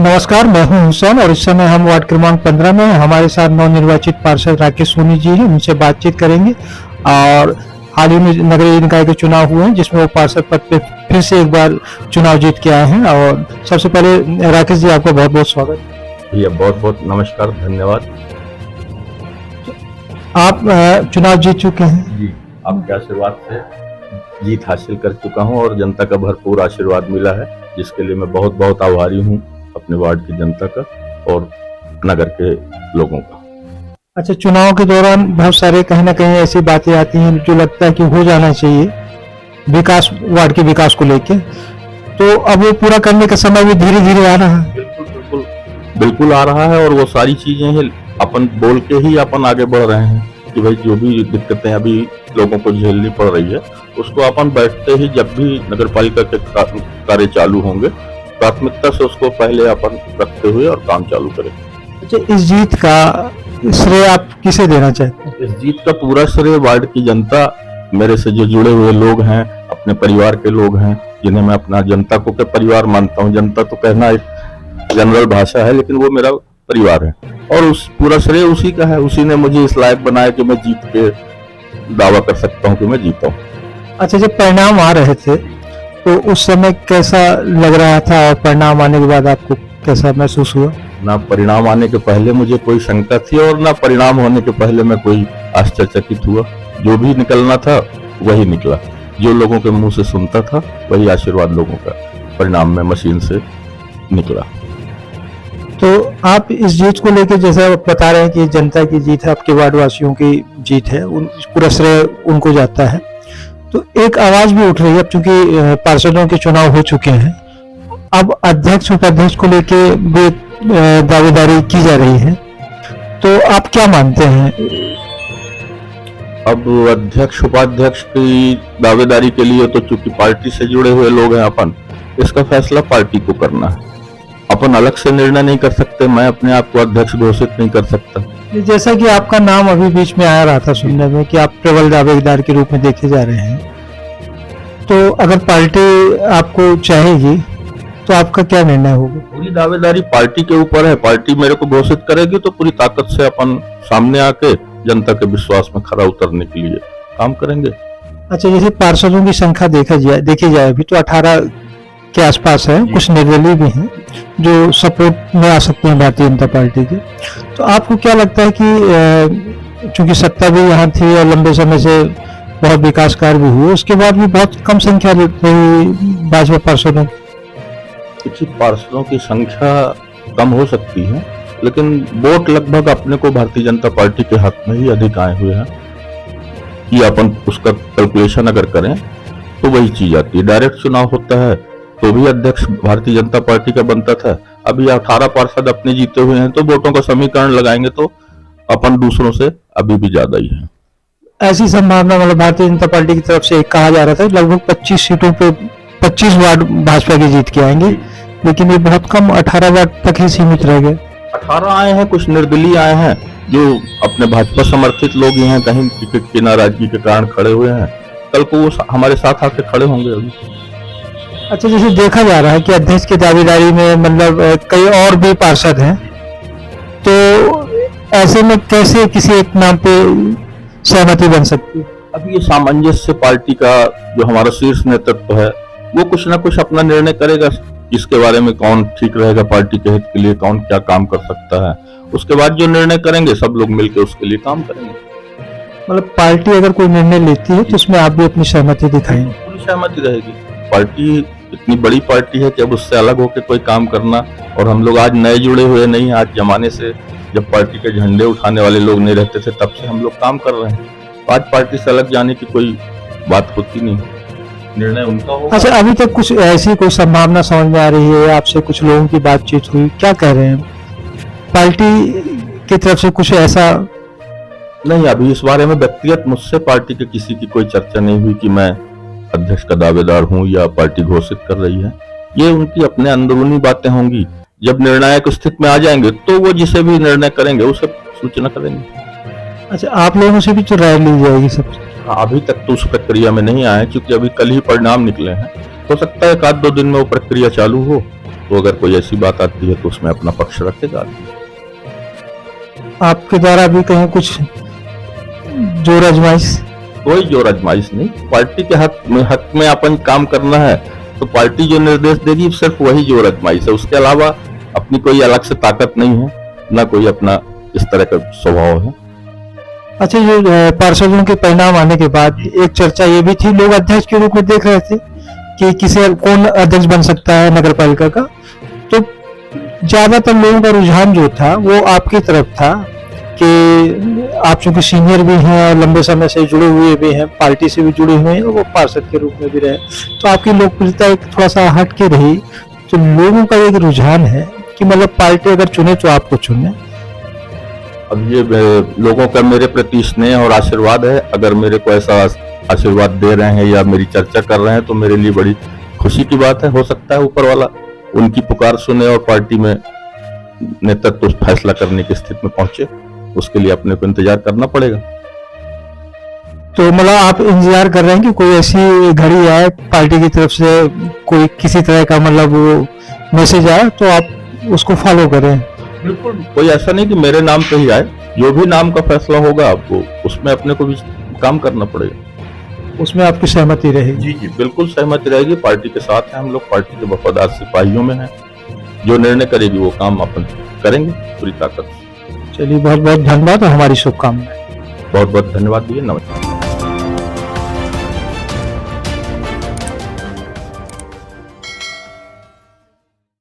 नमस्कार, मैं हूं हुसैन और इस समय हम वार्ड क्रमांक 15 में हैं। हमारे साथ नवनिर्वाचित पार्षद राकेश सोनी जी हैं, उनसे बातचीत करेंगे। और हाल ही में नगरीय निकाय के चुनाव हुए हैं जिसमें वो पार्षद पद पे फिर से एक बार चुनाव जीत के आए हैं। और सबसे पहले राकेश जी, आपका बहुत बहुत स्वागत। भैया बहुत बहुत नमस्कार, धन्यवाद। आप चुनाव जीत चुके हैं जी, आपके आशीर्वाद से जीत हासिल कर चुका हूं और जनता का भरपूर आशीर्वाद मिला है, जिसके लिए मैं बहुत बहुत आभारी हूं अपने वार्ड की जनता का और नगर के लोगों का। अच्छा, चुनाव के दौरान बहुत सारे कहीं ना कहीं ऐसी बातें आती हैं जो लगता है कि हो जाना चाहिए विकास, वार्ड के विकास को लेके, तो अब वो पूरा करने का समय भी धीरे धीरे आ रहा है। बिल्कुल आ रहा है और वो सारी चीजें हैं अपन बोल के ही अपन आगे बढ़ रहे हैं कि भाई जो भी दिक्कतें अभी लोगों को झेलनी पड़ रही है उसको अपन बैठते ही, जब भी नगर पालिका के कार्य चालू होंगे, प्राथमिकता से उसको पहले अपन रखते हुए और काम चालू करें। अच्छा, इस जीत का श्रेय आप किसे देना चाहते हैं? इस जीत का पूरा श्रेय वार्ड की जनता, मेरे से जो जुड़े हुए लोग हैं, अपने परिवार के लोग हैं, जिन्हें मैं अपना जनता को के परिवार मानता हूँ। जनता तो कहना एक जनरल भाषा है, लेकिन वो मेरा परिवार है और उस पूरा श्रेय उसी का है। उसी ने मुझे इस लायक बनाया कि मैं जीत के दावा कर सकता हूँ कि मैं जीता हूँ। अच्छा, जब परिणाम आ रहे थे तो उस समय कैसा लग रहा था और परिणाम आने के बाद आपको कैसा महसूस हुआ? ना परिणाम आने के पहले मुझे कोई शंका थी और ना परिणाम होने के पहले मैं कोई आश्चर्यचकित हुआ। जो भी निकलना था वही निकला, जो लोगों के मुंह से सुनता था वही आशीर्वाद लोगों का परिणाम में मशीन से निकला। तो आप इस जीत को लेकर जैसा बता रहे हैं कि जनता की जीत है, आपके वार्ड वासियों की जीत है, पूरा श्रेय उनको जाता है, तो एक आवाज भी उठ रही है अब चूंकि पार्षदों के चुनाव हो चुके हैं, अब अध्यक्ष उपाध्यक्ष को लेके भी दावेदारी की जा रही है, तो आप क्या मानते हैं? अब अध्यक्ष उपाध्यक्ष की दावेदारी के लिए तो चूंकि पार्टी से जुड़े हुए लोग हैं अपन, इसका फैसला पार्टी को करना है। अपन अलग से निर्णय नहीं कर सकते, मैं अपने आप को अध्यक्ष घोषित नहीं कर सकता। जैसा कि आपका नाम अभी बीच में आया रहा था सुनने में कि आप प्रबल दावेदार के रूप में देखे जा रहे हैं, तो अगर पार्टी आपको चाहेगी तो आपका क्या निर्णय होगा? पूरी दावेदारी पार्टी के ऊपर है। पार्टी मेरे को घोषित करेगी तो पूरी ताकत से अपन सामने आके जनता के विश्वास में खरा उतरने के लिए काम करेंगे। अच्छा, जैसे पार्षदों की संख्या देखी जाए अभी तो 18 के आसपास है, कुछ निर्दलीय भी हैं जो सपोर्ट में आ सकते हैं भारतीय जनता पार्टी के, तो आपको क्या लगता है कि चूंकि सत्ता भी यहाँ थी और लंबे समय से बहुत विकास कार्य भी हुए, उसके बाद भी बहुत कम संख्या रही भाजपा पार्षदों? पार्षदों की संख्या कम हो सकती है, लेकिन वोट लगभग अपने को भारतीय जनता पार्टी के हक में ही अधिक आए हुए हैं कि अपन उसका कैलकुलेशन अगर करें तो वही चीज आती है। डायरेक्ट चुनाव होता है तो भी अध्यक्ष भारतीय जनता पार्टी का बनता था, अभी 18 पार्षद अपने जीते हुए हैं, तो वोटों का समीकरण लगाएंगे तो अपन दूसरों से अभी भी ज्यादा ही है। ऐसी संभावना मतलब भारतीय जनता पार्टी की तरफ से कहा जा रहा था लगभग 25 सीटों पे 25 वार्ड भाजपा की जीत के आएंगे, लेकिन ये बहुत कम 18 वार्ड तक ही सीमित रह गए। 18 आए हैं, कुछ निर्दलीय आए हैं जो अपने भाजपा समर्थित लोग ही हैं, कहीं टिकट की नाराजगी के कारण खड़े हुए हैं, कल को वो हमारे साथ आके खड़े होंगे अभी। अच्छा, जैसे देखा जा रहा है कि अध्यक्ष की दावेदारी में मतलब कई और भी पार्षद हैं, तो ऐसे में कैसे किसी एक नाम पे सहमति बन सकती है? अब ये सामंजस्य पार्टी का जो हमारा शीर्ष नेतृत्व है वो कुछ ना कुछ अपना निर्णय करेगा, इसके बारे में कौन ठीक रहेगा पार्टी के हित के लिए, कौन क्या काम कर सकता है, उसके बाद जो निर्णय करेंगे सब लोग मिलकर उसके लिए काम करेंगे। मतलब पार्टी अगर कोई निर्णय लेती है तो उसमें आप भी अपनी सहमति दिखाएंगे? पूरी सहमति रहेगी। पार्टी इतनी बड़ी पार्टी है कि अब उससे अलग होकर कोई काम करना, और हम लोग आज नए जुड़े हुए नहीं, आज जमाने से जब पार्टी के झंडे उठाने वाले लोग नहीं रहते थे तब से हम लोग काम कर रहे हैं, तो आज पार्टी से अलग जाने की कोई बात होती नहीं, निर्णय उनका होगा। अच्छा, अभी तक कुछ ऐसी कोई संभावना समझ में आ रही है? आपसे कुछ लोगों की बातचीत हुई, क्या कह रहे हैं पार्टी की तरफ से? कुछ ऐसा नहीं, अभी इस बारे में व्यक्तिगत मुझसे पार्टी के किसी की कोई चर्चा नहीं हुई कि मैं अध्यक्ष का दावेदार हूं या पार्टी घोषित कर रही है। ये उनकी अपने अंदरूनी बातें होंगी, जब निर्णायक स्थिति में आ जाएंगे तो वो जिसे भी निर्णय करेंगे उसे सूचना करेंगे। अच्छा, आप लोगों से भी तो राय ली जाएगी सबसे? अभी तक तो उस प्रक्रिया में नहीं आए, क्योंकि अभी कल ही परिणाम निकले हैं, हो सकता है 1-2 दिन में वो प्रक्रिया चालू हो तो अगर कोई ऐसी बात आती है तो उसमें अपना पक्ष रखेगा। आपके द्वारा भी कहीं कुछ जोर आजमाइश? कोई जोर आजमाइश नहीं, पार्टी के हक में अपन काम करना है तो पार्टी जो निर्देश देगी सिर्फ वही जोर आजमाइश है। उसके अलावा अपनी कोई अलग से ताकत नहीं है, ना कोई अपना इस तरह का स्वभाव है। अच्छा, ये पार्षदों के परिणाम आने के बाद एक चर्चा ये भी थी, लोग अध्यक्ष के रूप में देख रहे थे कि किसे कौन अध्यक्ष बन सकता है नगर पालिका का, तो ज्यादातर लोगों का रुझान जो था वो आपकी तरफ था कि आप चूंकि सीनियर भी हैं और लंबे समय से जुड़े हुए भी हैं, पार्टी से भी जुड़े हुए हैं और वो पार्षद के रूप में भी रहे, तो आपकी लोकप्रियता एक थोड़ा सा हट के रही। तो लोगों का एक रुझान है कि मतलब पार्टी अगर चुने तो आपको चुने। अब ये लोगों का मेरे प्रति स्नेह और आशीर्वाद है। अगर मेरे को ऐसा आशीर्वाद दे रहे हैं या मेरी चर्चा कर रहे हैं तो मेरे लिए बड़ी खुशी की बात है। हो सकता है ऊपर वाला उनकी पुकार सुने और पार्टी में नेतृत्व फैसला करने की स्थिति में पहुंचे, उसके लिए अपने को इंतजार करना पड़ेगा। तो मतलब आप इंतजार कर रहे हैं कि कोई ऐसी घड़ी आए पार्टी की तरफ से, कोई किसी तरह का मतलब वो मैसेज आए तो आप उसको फॉलो करें? बिल्कुल, कोई ऐसा नहीं कि मेरे नाम पे ही आए, जो भी नाम का फैसला होगा आपको उसमें अपने को भी काम करना पड़ेगा। उसमें आपकी सहमति रहेगी? जी जी, बिल्कुल सहमति रहेगी। पार्टी के साथ हैं हम लोग, पार्टी के वफादार सिपाहियों में हैं। जो निर्णय करेगी वो काम अपन करेंगे पूरी ताकत से। चलिए, बहुत बहुत धन्यवाद और हमारी शुभकामनाएं। बहुत बहुत धन्यवाद दिए। नमस्कार।